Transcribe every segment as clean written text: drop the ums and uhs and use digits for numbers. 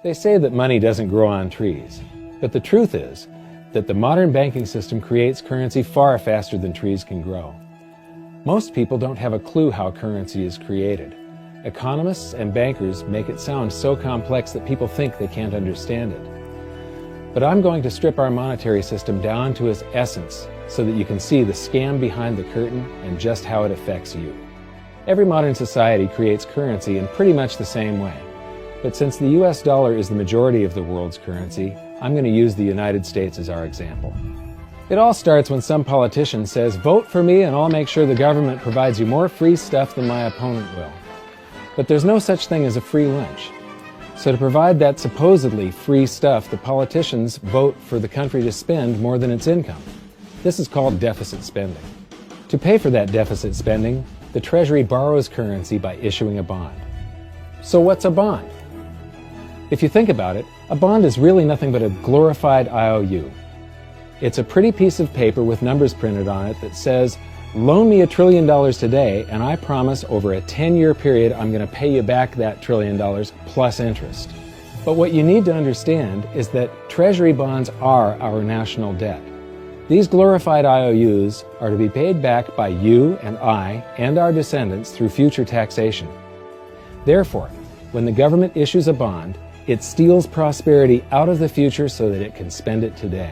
They say that money doesn't grow on trees, but the truth is that the modern banking system creates currency far faster than trees can grow. Most people don't have a clue how currency is created. Economists and bankers make it sound so complex that people think they can't understand it. But I'm going to strip our monetary system down to its essence so that you can see the scam behind the curtain and just how it affects you. Every modern society creates currency in pretty much the same way. But since the US dollar is the majority of the world's currency, I'm going to use the United States as our example. It all starts when some politician says, "Vote for me and I'll make sure the government provides you more free stuff than my opponent will." But there's no such thing as a free lunch. So to provide that supposedly free stuff, the politicians vote for the country to spend more than its income. This is called deficit spending. To pay for that deficit spending, the Treasury borrows currency by issuing a bond. So what's a bond? If you think about it, a bond is really nothing but a glorified IOU. It's a pretty piece of paper with numbers printed on it that says, "Loan me $1 trillion today, and I promise over a 10-year period I'm going to pay you back that $1 trillion plus interest." But what you need to understand is that Treasury bonds are our national debt. These glorified IOUs are to be paid back by you and I and our descendants through future taxation. Therefore, when the government issues a bond, it steals prosperity out of the future so that it can spend it today.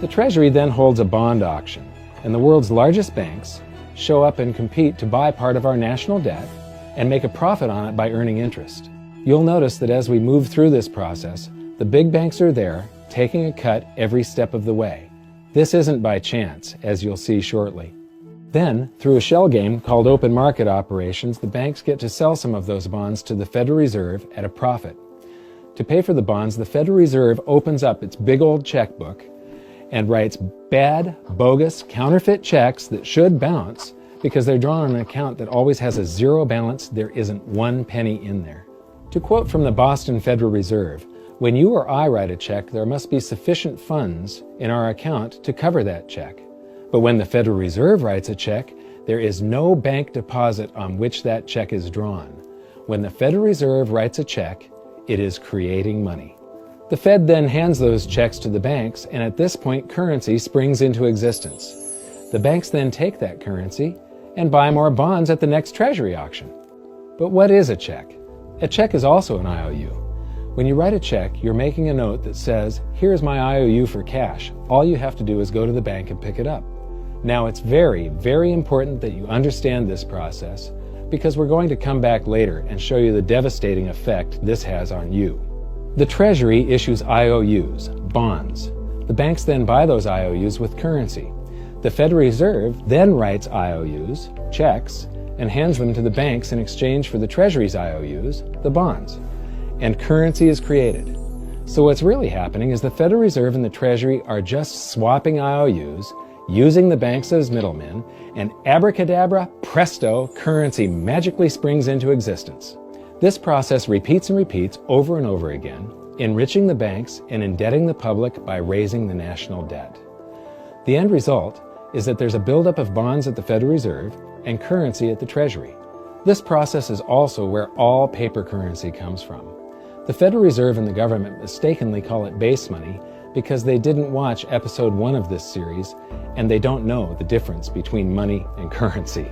The Treasury then holds a bond auction, and the world's largest banks show up and compete to buy part of our national debt and make a profit on it by earning interest. You'll notice that as we move through this process, the big banks are there, taking a cut every step of the way. This isn't by chance, as you'll see shortly. Then, through a shell game called open market operations, the banks get to sell some of those bonds to the Federal Reserve at a profit. To pay for the bonds, the Federal Reserve opens up its big old checkbook and writes bad, bogus, counterfeit checks that should bounce because they're drawn on an account that always has a zero balance. There isn't one penny in there. To quote from the Boston Federal Reserve, "When you or I write a check, there must be sufficient funds in our account to cover that check. But when the Federal Reserve writes a check, there is no bank deposit on which that check is drawn. When the Federal Reserve writes a check, it is creating money." The Fed then hands those checks to the banks, and at this point, currency springs into existence. The banks then take that currency and buy more bonds at the next Treasury auction. But what is a check? A check is also an IOU. When you write a check, you're making a note that says, "Here's my IOU for cash. All you have to do is go to the bank and pick it up." Now, it's very, very important that you understand this process because we're going to come back later and show you the devastating effect this has on you. The Treasury issues IOUs, bonds. The banks then buy those IOUs with currency. The Federal Reserve then writes IOUs, checks, and hands them to the banks in exchange for the Treasury's IOUs, the bonds. And currency is created. So what's really happening is the Federal Reserve and the Treasury are just swapping IOUs, using the banks as middlemen, and abracadabra, presto, currency magically springs into existence. This process repeats and repeats over and over again, enriching the banks and indebting the public by raising the national debt. The end result is that there's a buildup of bonds at the Federal Reserve and currency at the Treasury. This process is also where all paper currency comes from. The Federal Reserve and the government mistakenly call it base money because they didn't watch episode 1 of this series and they don't know the difference between money and currency.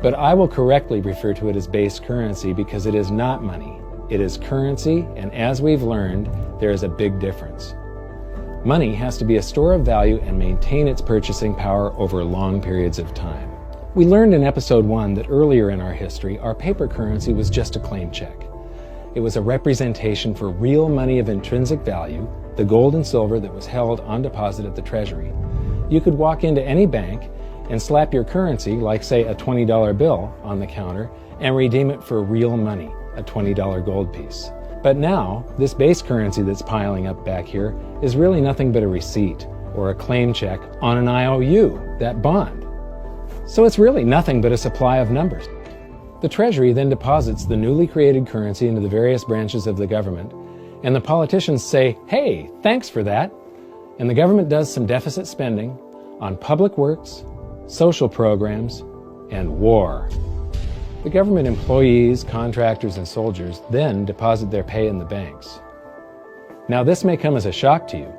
But I will correctly refer to it as base currency because it is not money. It is currency, and as we've learned, there is a big difference. Money has to be a store of value and maintain its purchasing power over long periods of time. We learned in episode 1 that earlier in our history, our paper currency was just a claim check. It was a representation for real money of intrinsic value, the gold and silver that was held on deposit at the Treasury. You could walk into any bank and slap your currency, like say a $20 bill, on the counter and redeem it for real money, a $20 gold piece. But now, this base currency that's piling up back here is really nothing but a receipt or a claim check on an IOU, that bond. So it's really nothing but a supply of numbers. The Treasury then deposits the newly created currency into the various branches of the government, and the politicians say, "Hey, thanks for that." And the government does some deficit spending on public works, social programs, and war. The government employees, contractors, and soldiers then deposit their pay in the banks. Now, this may come as a shock to you,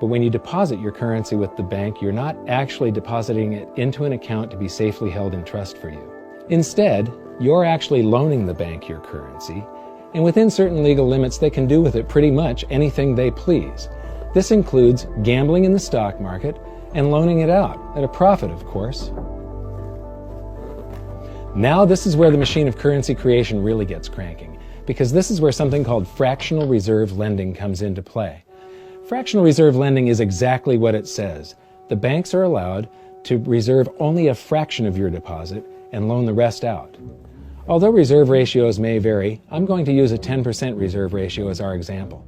but when you deposit your currency with the bank, you're not actually depositing it into an account to be safely held in trust for you. Instead, you're actually loaning the bank your currency, and within certain legal limits, they can do with it pretty much anything they please. This includes gambling in the stock market and loaning it out, at a profit, of course. Now this is where the machine of currency creation really gets cranking, because this is where something called fractional reserve lending comes into play. Fractional reserve lending is exactly what it says. The banks are allowed to reserve only a fraction of your deposit and loan the rest out. Although reserve ratios may vary, I'm going to use a 10% reserve ratio as our example.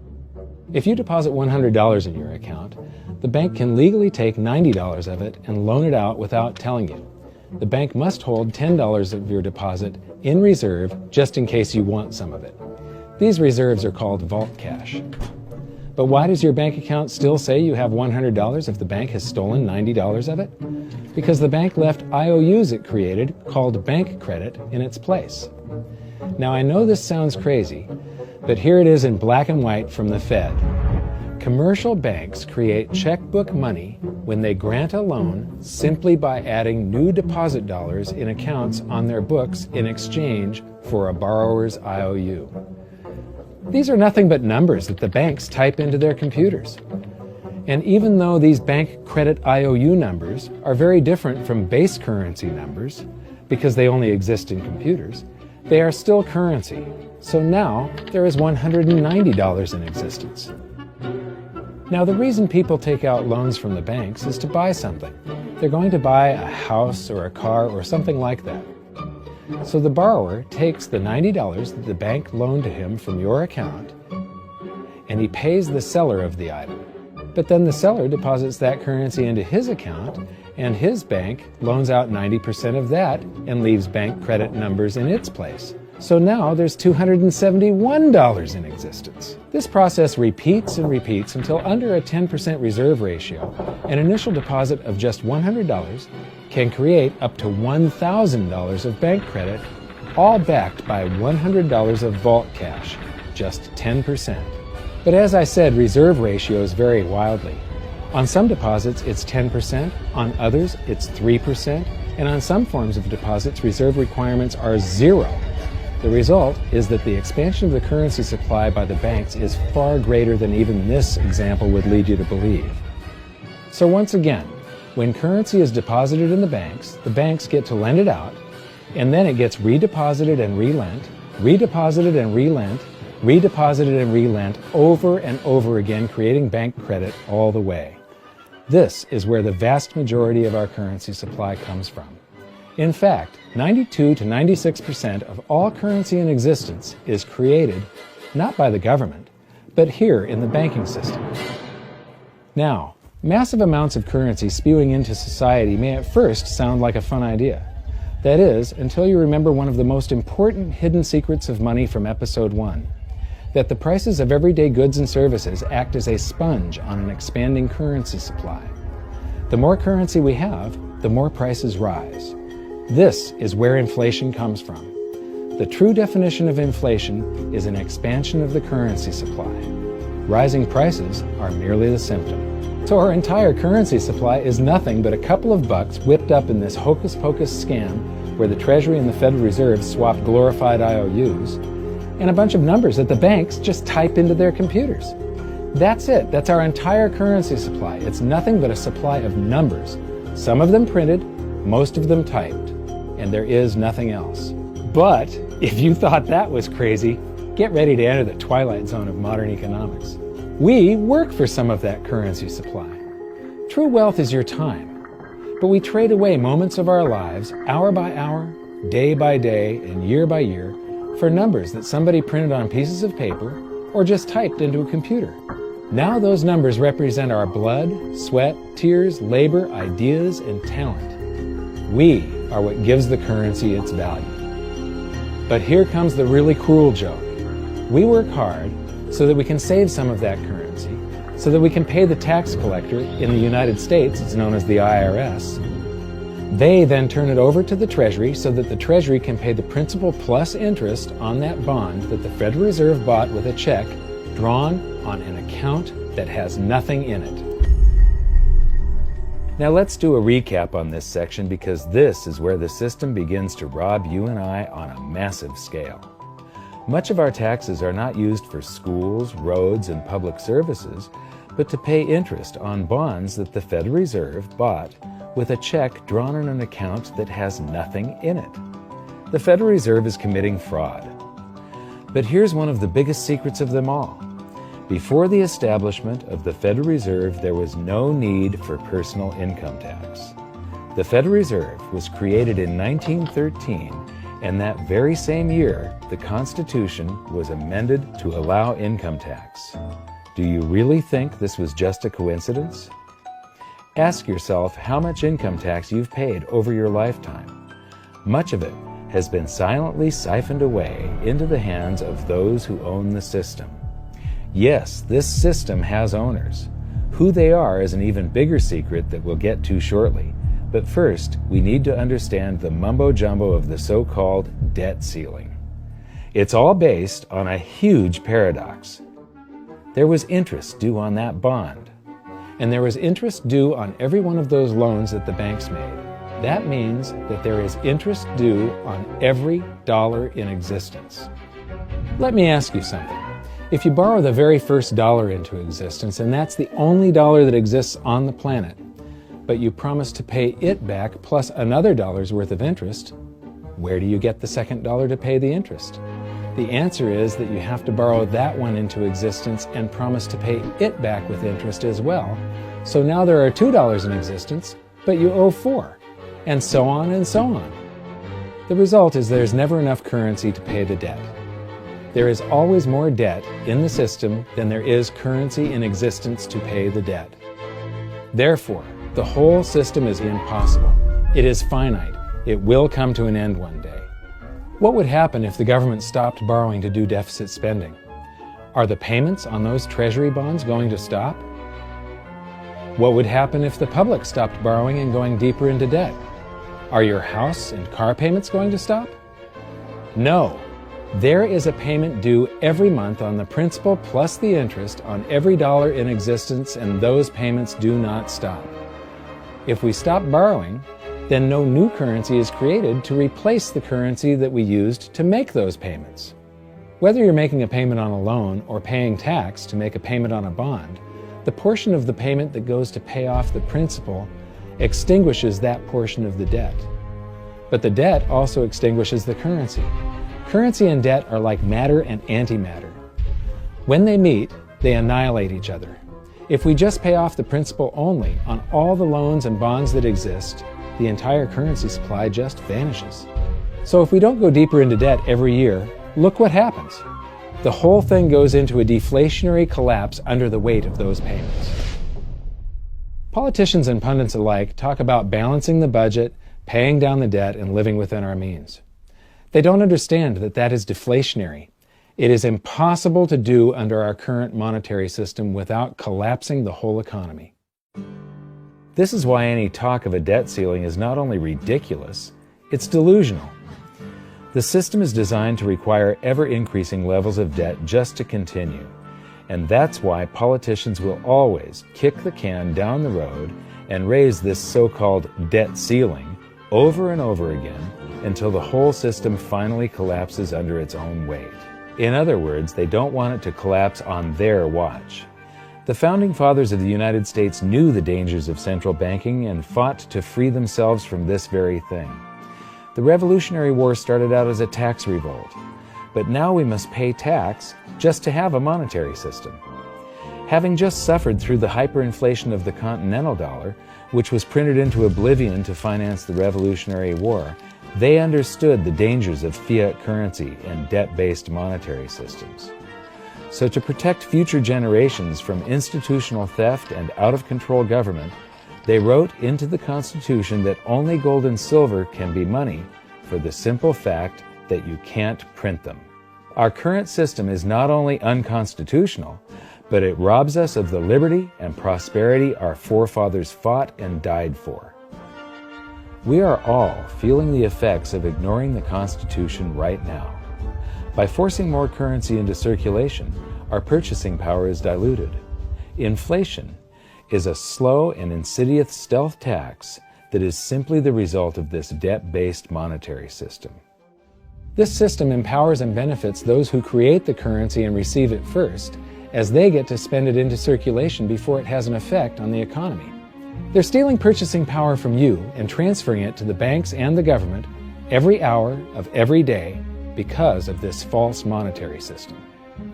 If you deposit $100 in your account, the bank can legally take $90 of it and loan it out without telling you. The bank must hold $10 of your deposit in reserve just in case you want some of it. These reserves are called vault cash. But why does your bank account still say you have $100 if the bank has stolen $90 of it? Because the bank left IOUs it created, called bank credit, in its place. Now I know this sounds crazy, but here it is in black and white from the Fed. Commercial banks create checkbook money when they grant a loan simply by adding new deposit dollars in accounts on their books in exchange for a borrower's IOU. These are nothing but numbers that the banks type into their computers. And even though these bank credit IOU numbers are very different from base currency numbers, because they only exist in computers, they are still currency. So now there is $190 in existence. Now, the reason people take out loans from the banks is to buy something. They're going to buy a house or a car or something like that. So the borrower takes the $90 that the bank loaned to him from your account, and he pays the seller of the item. But then the seller deposits that currency into his account, and his bank loans out 90% of that and leaves bank credit numbers in its place. So now there's $271 in existence. This process repeats and repeats until under a 10% reserve ratio, an initial deposit of just $100 can create up to $1,000 of bank credit, all backed by $100 of vault cash, just 10%. But as I said, reserve ratios vary wildly. On some deposits, it's 10%, on others, it's 3%, and on some forms of deposits, reserve requirements are 0. The result is that the expansion of the currency supply by the banks is far greater than even this example would lead you to believe. So once again, when currency is deposited in the banks get to lend it out, and then it gets redeposited and relent, redeposited and relent, redeposited and relent over and over again, creating bank credit all the way. This is where the vast majority of our currency supply comes from. In fact, 92 to 96% of all currency in existence is created not by the government, but here in the banking system. Now, massive amounts of currency spewing into society may at first sound like a fun idea. That is, until you remember one of the most important hidden secrets of money from episode 1, that the prices of everyday goods and services act as a sponge on an expanding currency supply. The more currency we have, the more prices rise. This is where inflation comes from. The true definition of inflation is an expansion of the currency supply. Rising prices are merely the symptom. So our entire currency supply is nothing but a couple of bucks whipped up in this hocus-pocus scam where the Treasury and the Federal Reserve swap glorified IOUs, and a bunch of numbers that the banks just type into their computers. That's it. That's our entire currency supply. It's nothing but a supply of numbers. Some of them printed, most of them typed, and there is nothing else. But if you thought that was crazy, get ready to enter the twilight zone of modern economics. We work for some of that currency supply. True wealth is your time, but we trade away moments of our lives, hour by hour, day by day, and year by year, for numbers that somebody printed on pieces of paper or just typed into a computer. Now those numbers represent our blood, sweat, tears, labor, ideas, and talent. We are what gives the currency its value. But here comes the really cruel joke. We work hard so that we can save some of that currency, so that we can pay the tax collector. In the United States, it's known as the IRS. They then turn it over to the Treasury so that the Treasury can pay the principal plus interest on that bond that the Federal Reserve bought with a check drawn on an account that has nothing in it. Now let's do a recap on this section, because this is where the system begins to rob you and I on a massive scale. Much of our taxes are not used for schools, roads, and public services, but to pay interest on bonds that the Federal Reserve bought with a check drawn on an account that has nothing in it. The Federal Reserve is committing fraud. But here's one of the biggest secrets of them all. Before the establishment of the Federal Reserve, there was no need for personal income tax. The Federal Reserve was created in 1913, and that very same year, the Constitution was amended to allow income tax. Do you really think this was just a coincidence? Ask yourself how much income tax you've paid over your lifetime. Much of it has been silently siphoned away into the hands of those who own the system. Yes, this system has owners. Who they are is an even bigger secret that we'll get to shortly. But first, we need to understand the mumbo-jumbo of the so-called debt ceiling. It's all based on a huge paradox. There was interest due on that bond, and there was interest due on every one of those loans that the banks made. That means that there is interest due on every dollar in existence. Let me ask you something. If you borrow the very first dollar into existence, and that's the only dollar that exists on the planet, but you promise to pay it back plus another dollar's worth of interest, where do you get the second dollar to pay the interest? The answer is that you have to borrow that one into existence and promise to pay it back with interest as well. So now there are $2 in existence, but you owe $4, and so on and so on. The result is there's never enough currency to pay the debt. There is always more debt in the system than there is currency in existence to pay the debt. Therefore, the whole system is impossible. It is finite. It will come to an end one day. What would happen if the government stopped borrowing to do deficit spending? Are the payments on those treasury bonds going to stop? What would happen if the public stopped borrowing and going deeper into debt? Are your house and car payments going to stop? No. There is a payment due every month on the principal plus the interest on every dollar in existence, and those payments do not stop. If we stop borrowing, then no new currency is created to replace the currency that we used to make those payments. Whether you're making a payment on a loan or paying tax to make a payment on a bond, the portion of the payment that goes to pay off the principal extinguishes that portion of the debt. But the debt also extinguishes the currency. Currency and debt are like matter and antimatter. When they meet, they annihilate each other. If we just pay off the principal only on all the loans and bonds that exist, the entire currency supply just vanishes. So if we don't go deeper into debt every year, look what happens. The whole thing goes into a deflationary collapse under the weight of those payments. Politicians and pundits alike talk about balancing the budget, paying down the debt, and living within our means. They don't understand that that is deflationary. It is impossible to do under our current monetary system without collapsing the whole economy. This is why any talk of a debt ceiling is not only ridiculous, it's delusional. The system is designed to require ever-increasing levels of debt just to continue. And that's why politicians will always kick the can down the road and raise this so-called debt ceiling over and over again until the whole system finally collapses under its own weight. In other words, they don't want it to collapse on their watch. The Founding Fathers of the United States knew the dangers of central banking and fought to free themselves from this very thing. The Revolutionary War started out as a tax revolt, but now we must pay tax just to have a monetary system. Having just suffered through the hyperinflation of the continental dollar, which was printed into oblivion to finance the Revolutionary War, they understood the dangers of fiat currency and debt-based monetary systems. So to protect future generations from institutional theft and out-of-control government, they wrote into the Constitution that only gold and silver can be money for the simple fact that you can't print them. Our current system is not only unconstitutional, but it robs us of the liberty and prosperity our forefathers fought and died for. We are all feeling the effects of ignoring the Constitution right now. By forcing more currency into circulation, our purchasing power is diluted. Inflation is a slow and insidious stealth tax that is simply the result of this debt-based monetary system. This system empowers and benefits those who create the currency and receive it first, as they get to spend it into circulation before it has an effect on the economy. They're stealing purchasing power from you and transferring it to the banks and the government every hour of every day because of this false monetary system.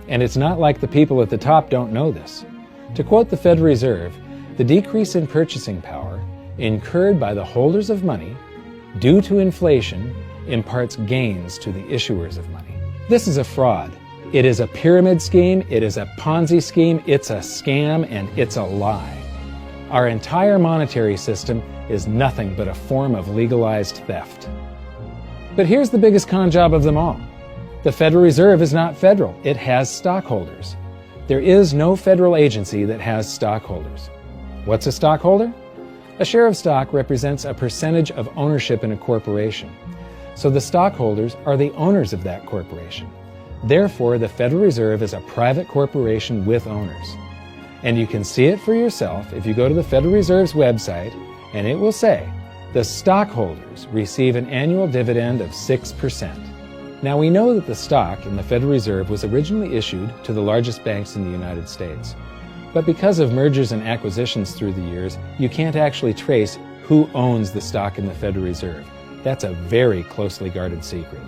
And it's not like the people at the top don't know this. To quote the Federal Reserve, the decrease in purchasing power incurred by the holders of money due to inflation imparts gains to the issuers of money. This is a fraud. It is a pyramid scheme, it is a Ponzi scheme, it's a scam, and it's a lie. Our entire monetary system is nothing but a form of legalized theft. But here's the biggest con job of them all. The Federal Reserve is not federal, it has stockholders. There is no federal agency that has stockholders. What's a stockholder? A share of stock represents a percentage of ownership in a corporation. So the stockholders are the owners of that corporation. Therefore, the Federal Reserve is a private corporation with owners. And you can see it for yourself if you go to the Federal Reserve's website, and it will say, the stockholders receive an annual dividend of 6%. Now we know that the stock in the Federal Reserve was originally issued to the largest banks in the United States. But because of mergers and acquisitions through the years, you can't actually trace who owns the stock in the Federal Reserve. That's a very closely guarded secret.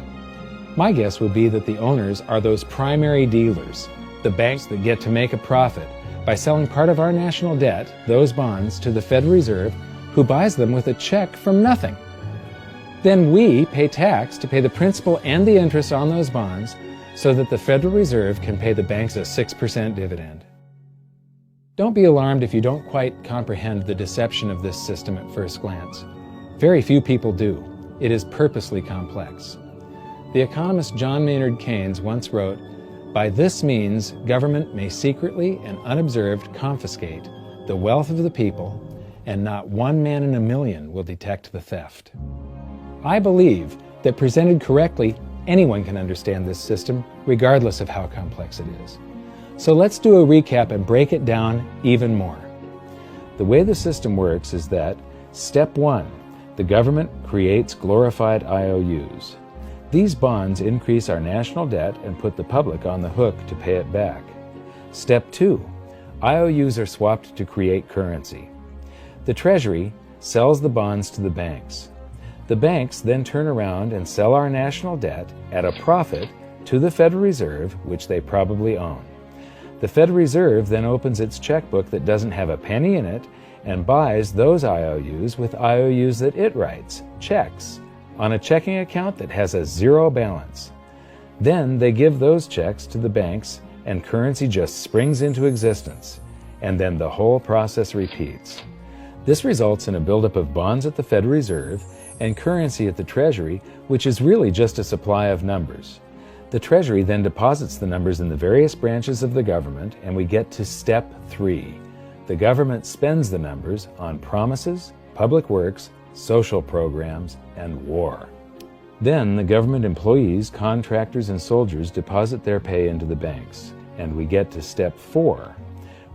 My guess would be that the owners are those primary dealers, the banks that get to make a profit by selling part of our national debt, those bonds, to the Federal Reserve, who buys them with a check from nothing. Then we pay tax to pay the principal and the interest on those bonds so that the Federal Reserve can pay the banks a 6% dividend. Don't be alarmed if you don't quite comprehend the deception of this system at first glance. Very few people do. It is purposely complex. The economist John Maynard Keynes once wrote, "By this means, government may secretly and unobserved confiscate the wealth of the people, and not one man in a million will detect the theft." I believe that presented correctly, anyone can understand this system, regardless of how complex it is. So let's do a recap and break it down even more. The way the system works is that, step 1, the government creates glorified IOUs. These bonds increase our national debt and put the public on the hook to pay it back. Step 2, IOUs are swapped to create currency. The Treasury sells the bonds to the banks. The banks then turn around and sell our national debt at a profit to the Federal Reserve, which they probably own. The Federal Reserve then opens its checkbook that doesn't have a penny in it and buys those IOUs with IOUs that it writes, checks, on a checking account that has a zero balance. Then they give those checks to the banks and currency just springs into existence, and then the whole process repeats. This results in a buildup of bonds at the Federal Reserve and currency at the Treasury, which is really just a supply of numbers. The Treasury then deposits the numbers in the various branches of the government, and we get to step 3. The government spends the numbers on promises, public works, social programs, and war. Then the government employees, contractors, and soldiers deposit their pay into the banks, and we get to step 4,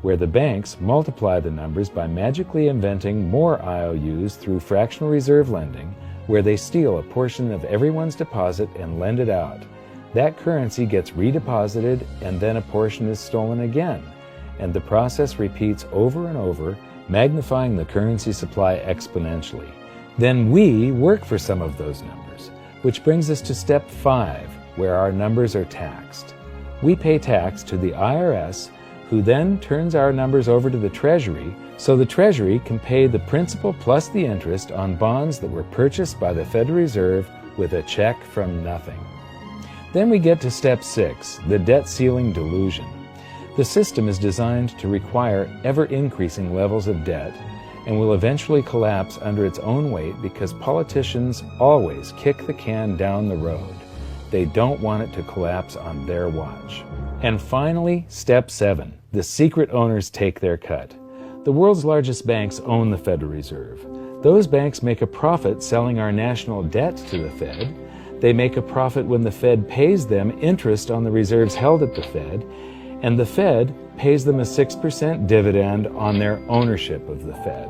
where the banks multiply the numbers by magically inventing more IOUs through fractional reserve lending, where they steal a portion of everyone's deposit and lend it out. That currency gets redeposited, and then a portion is stolen again, and the process repeats over and over, magnifying the currency supply exponentially. Then we work for some of those numbers, which brings us to step 5, where our numbers are taxed. We pay tax to the IRS, who then turns our numbers over to the Treasury, so the Treasury can pay the principal plus the interest on bonds that were purchased by the Federal Reserve with a check from nothing. Then we get to step 6, the debt ceiling delusion. The system is designed to require ever-increasing levels of debt and will eventually collapse under its own weight because politicians always kick the can down the road. They don't want it to collapse on their watch. And finally, step 7, the secret owners take their cut. The world's largest banks own the Federal Reserve. Those banks make a profit selling our national debt to the Fed. They make a profit when the Fed pays them interest on the reserves held at the Fed, and the Fed pays them a 6% dividend on their ownership of the Fed.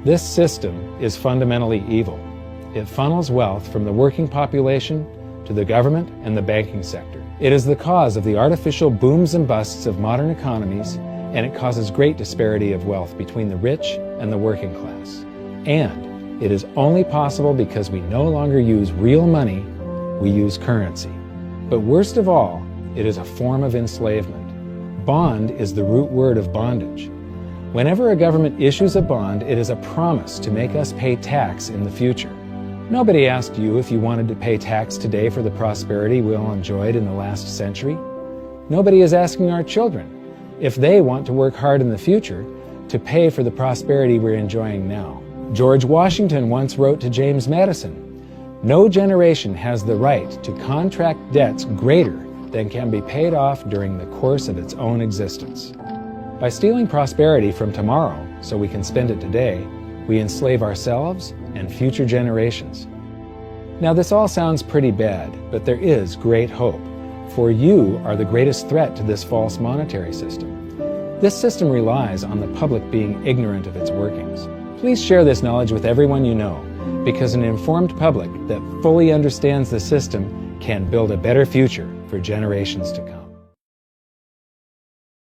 This system is fundamentally evil. It funnels wealth from the working population to the government and the banking sector. It is the cause of the artificial booms and busts of modern economies, and it causes great disparity of wealth between the rich and the working class. And it is only possible because we no longer use real money, we use currency. But worst of all, it is a form of enslavement. Bond is the root word of bondage. Whenever a government issues a bond, it is a promise to make us pay tax in the future. Nobody asked you if you wanted to pay tax today for the prosperity we all enjoyed in the last century. Nobody is asking our children if they want to work hard in the future to pay for the prosperity we're enjoying now. George Washington once wrote to James Madison, "No generation has the right to contract debts greater than can be paid off during the course of its own existence." By stealing prosperity from tomorrow so we can spend it today, we enslave ourselves and future generations. Now this all sounds pretty bad, but there is great hope, for you are the greatest threat to this false monetary system. This system relies on the public being ignorant of its workings. Please share this knowledge with everyone you know, because an informed public that fully understands the system can build a better future for generations to come.